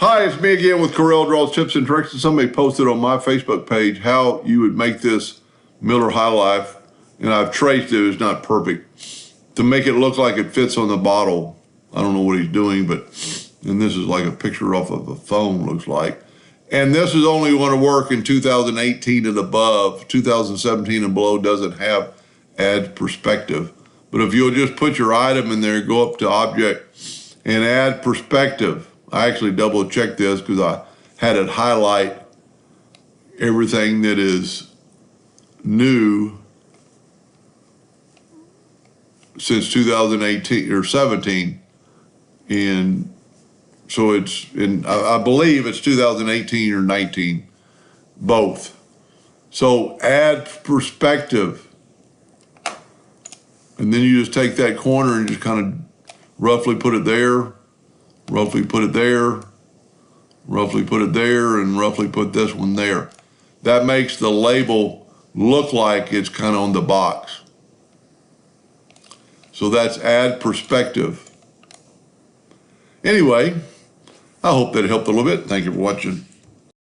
Hi, it's me again with Corel Draws Tips and Tricks. And somebody posted on my Facebook page how you would make this Miller High Life, and I've traced it. It's not perfect to make it look like it fits on the bottle. I don't know what he's doing, and this is like a picture off of a phone, looks like. And this is only going to work in 2018 and above. 2017 and below doesn't have add perspective. But if you'll just put your item in there, go up to Object and add perspective. I actually double checked this because I had it highlight everything that is new since 2018 or 17. And so I believe it's 2018 or 19, both. So add perspective. And then you just take that corner and just kind of roughly put it there, roughly put it there, roughly put it there, and roughly put this one there. That makes the label look like it's kind of on the box. So that's add perspective. Anyway, I hope that helped a little bit. Thank you for watching.